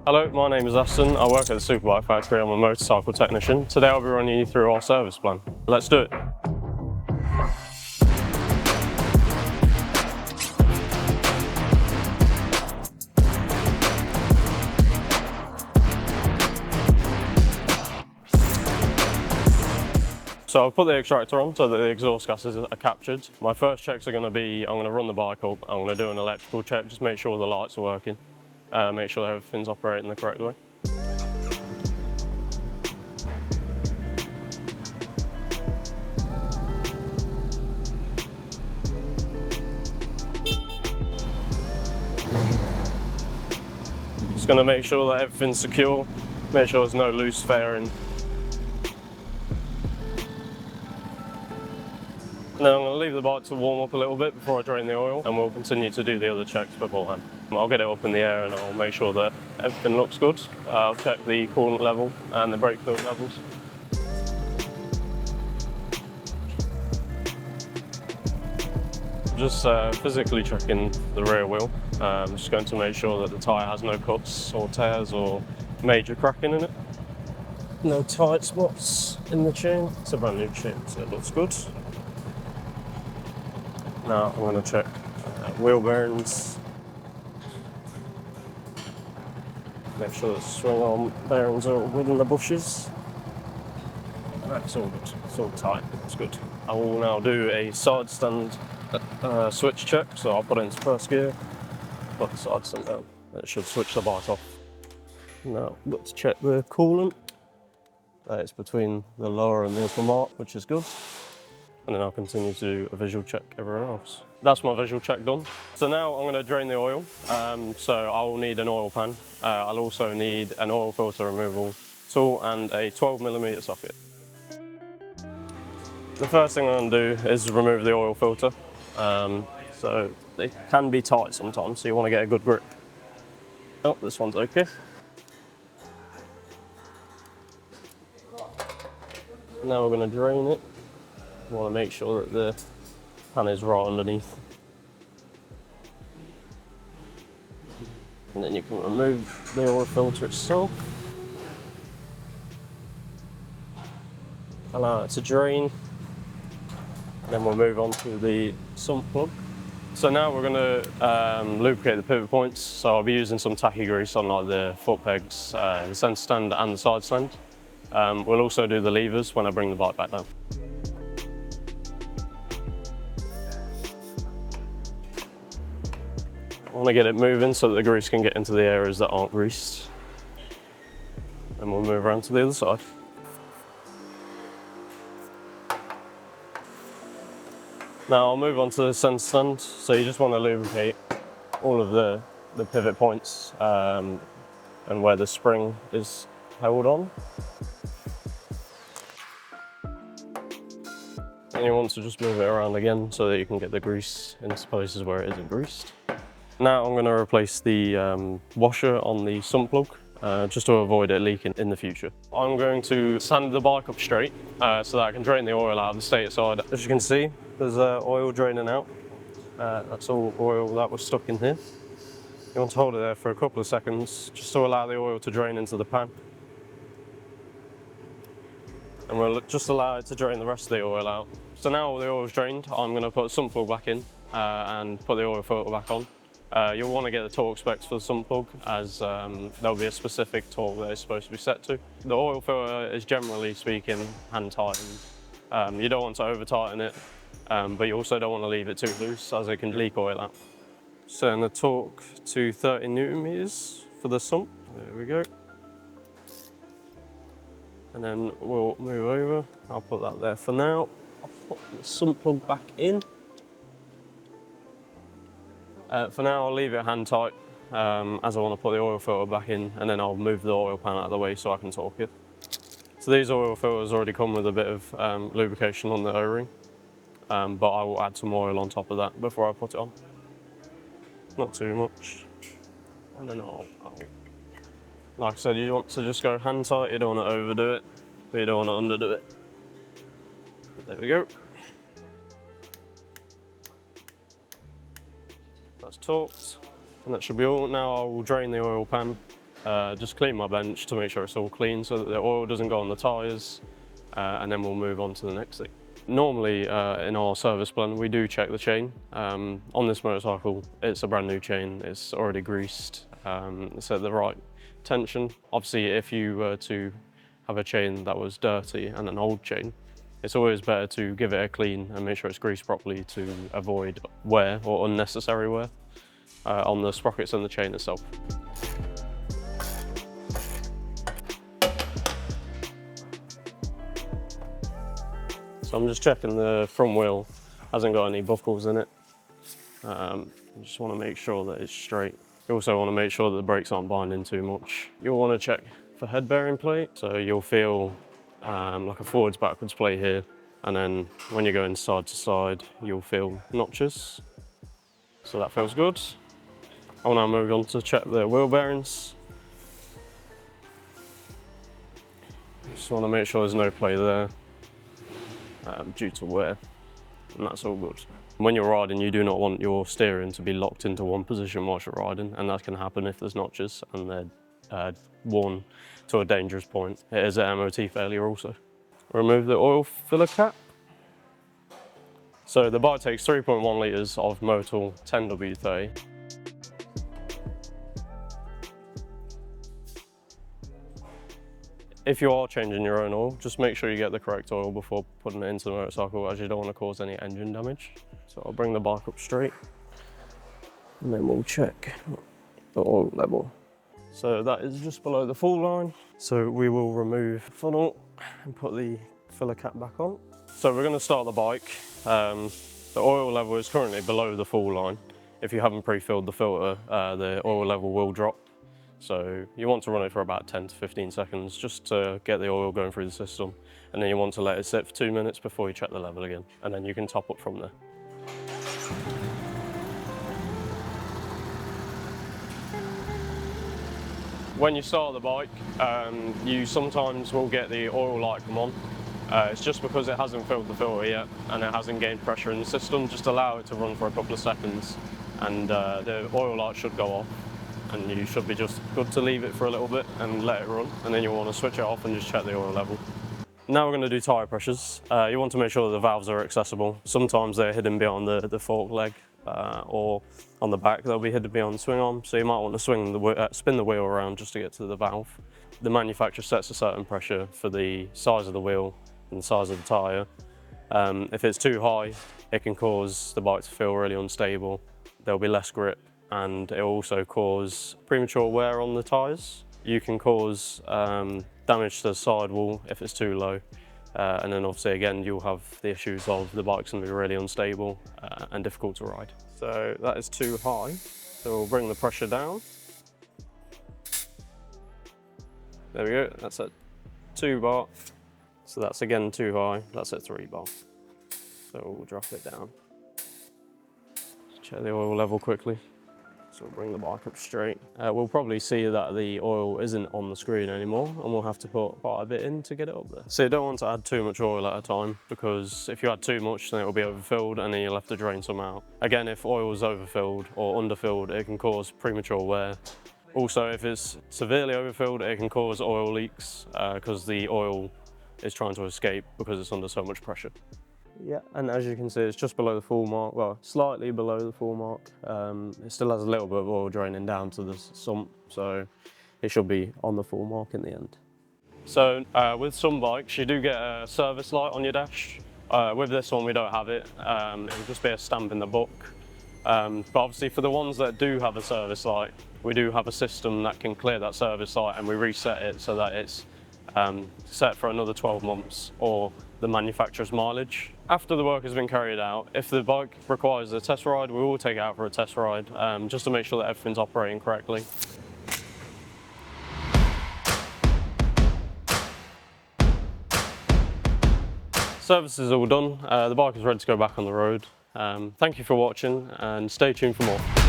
Hello, my name is Aston. I work at the SuperBike Factory. I'm a motorcycle technician. Today I'll be running you through our service plan. Let's do it. So I've put the extractor on so that the exhaust gases are captured. My first checks are going to be, I'm going to run the bike up, I'm going to do an electrical check, just make sure the lights are working, make sure everything's operating the correct way. Just going to make sure that everything's secure, make sure there's no loose fairing. And then I'm going to leave the bike to warm up a little bit before I drain the oil, and we'll continue to do the other checks beforehand. I'll get it up in the air and I'll make sure that everything looks good. I'll check the coolant level and the brake fluid levels. Just physically checking the rear wheel. Just going to make sure that the tyre has no cuts or tears or major cracking in it. No tight spots in the chain. It's a brand new chain, so it looks good. Now I'm going to check wheel bearings. Make sure the swing arm bearings are within the bushes. That's all good. It's all tight. It's good. I will now do a side stand switch check. So I'll put it into first gear, put the side stand down. It should switch the bike off. Now let's check the coolant. It's between the lower and the upper mark, which is good. And then I'll continue to do a visual check everywhere else. That's my visual check done. So now I'm going to drain the oil. So I'll need an oil pan. I'll also need an oil filter removal tool and a 12mm socket. The first thing I'm going to do is remove the oil filter. So they can be tight sometimes, so you want to get a good grip. Oh, this one's okay. Now we're going to drain it. You want to make sure that the pan is right underneath. And then you can remove the oil filter itself. Allow it to drain. Then we'll move on to the sump plug. So now we're going to lubricate the pivot points. So I'll be using some tacky grease on like the foot pegs, the centre stand and the side stand. We'll also do the levers when I bring the bike back down. I want to get it moving so that the grease can get into the areas that aren't greased. And we'll move around to the other side. Now I'll move on to the centre stand. So you just want to lubricate all of the pivot points and where the spring is held on. And you want to just move it around again so that you can get the grease into places where it isn't greased. Now I'm going to replace the washer on the sump plug just to avoid it leaking in the future. I'm going to sand the bike up straight so that I can drain the oil out of the stator side. As you can see, there's oil draining out. That's all oil that was stuck in here. You want to hold it there for a couple of seconds just to allow the oil to drain into the pan. And we'll just allow it to drain the rest of the oil out. So now all the oil is drained, I'm going to put the sump plug back in and put the oil filter back on. You'll want to get the torque specs for the sump plug, as there'll be a specific torque that it's supposed to be set to. The oil filter is, generally speaking, hand tightened. You don't want to over tighten it, but you also don't want to leave it too loose, as it can leak oil out. Setting the torque to 30 Newton meters for the sump. There we go. And then we'll move over. I'll put that there for now. I'll put the sump plug back in. For now, I'll leave it hand tight as I want to put the oil filter back in, and then I'll move the oil pan out of the way so I can torque it. So these oil filters already come with a bit of lubrication on the O-ring, but I will add some oil on top of that before I put it on. Not too much. And then like I said, you want to just go hand tight, you don't want to overdo it, but you don't want to underdo it. There we go. That's torqued, and that should be all. Now I will drain the oil pan just clean my bench to make sure it's all clean so that the oil doesn't go on the tyres, and then we'll move on to the next thing. Normally in our service plan we do check the chain. On this motorcycle it's a brand new chain, it's already greased, it's at the right tension. Obviously if you were to have a chain that was dirty and an old chain, it's always better to give it a clean and make sure it's greased properly to avoid wear or unnecessary wear on the sprockets and the chain itself. So I'm just checking the front wheel hasn't got any buckles in it. You just want to make sure that it's straight. You also want to make sure that the brakes aren't binding too much. You'll want to check for head bearing plate. So you'll feel like a forwards backwards plate here. And then when you're going side to side, you'll feel notches. So that feels good. I'll now move on to check the wheel bearings. Just want to make sure there's no play there due to wear, and that's all good. When you're riding, you do not want your steering to be locked into one position whilst you're riding, and that can happen if there's notches and they're worn to a dangerous point. It is an MOT failure also. Remove the oil filler cap. So the bike takes 3.1 litres of Motul 10W30. If you are changing your own oil, just make sure you get the correct oil before putting it into the motorcycle, as you don't want to cause any engine damage. So I'll bring the bike up straight and then we'll check the oil level. So that is just below the full line. So we will remove the funnel and put the filler cap back on. So we're going to start the bike. The oil level is currently below the full line. If you haven't pre-filled the filter, the oil level will drop. So you want to run it for about 10 to 15 seconds just to get the oil going through the system. And then you want to let it sit for 2 minutes before you check the level again. And then you can top up from there. When you start the bike, you sometimes will get the oil light come on. It's just because it hasn't filled the filter yet and it hasn't gained pressure in the system. Just allow it to run for a couple of seconds and the oil light should go off. And you should be just good to leave it for a little bit and let it run, and then you'll want to switch it off and just check the oil level. Now we're going to do tyre pressures. You want to make sure that the valves are accessible. Sometimes they're hidden behind the fork leg or on the back they'll be hidden behind the swing arm, so you might want to spin the wheel around just to get to the valve. The manufacturer sets a certain pressure for the size of the wheel and the size of the tyre. If it's too high, it can cause the bike to feel really unstable. There'll be less grip, and it will also cause premature wear on the tyres. You can cause damage to the sidewall if it's too low, and then obviously again you'll have the issues of the bike's going to be really unstable and difficult to ride. So that is too high, so we'll bring the pressure down. There we go, that's at 2 bar. So that's again too high, that's at 3 bar. So we'll drop it down. Check the oil level quickly. So we'll bring the bike up straight. We'll probably see that the oil isn't on the screen anymore, and we'll have to put quite a bit in to get it up there. So you don't want to add too much oil at a time, because if you add too much then it will be overfilled and then you'll have to drain some out. Again, if oil is overfilled or underfilled, it can cause premature wear. Also, if it's severely overfilled, it can cause oil leaks because the oil is trying to escape because it's under so much pressure. Yeah, and as you can see, it's just below the full mark, well, slightly below the full mark. It still has a little bit of oil draining down to the sump, so it should be on the full mark in the end. So with some bikes, you do get a service light on your dash. With this one, we don't have it. It'll just be a stamp in the book. But obviously for the ones that do have a service light, we do have a system that can clear that service light, and we reset it so that it's set for another 12 months or the manufacturer's mileage. After the work has been carried out, if the bike requires a test ride, we will take it out for a test ride just to make sure that everything's operating correctly. Service is all done, the bike is ready to go back on the road. Thank you for watching and stay tuned for more.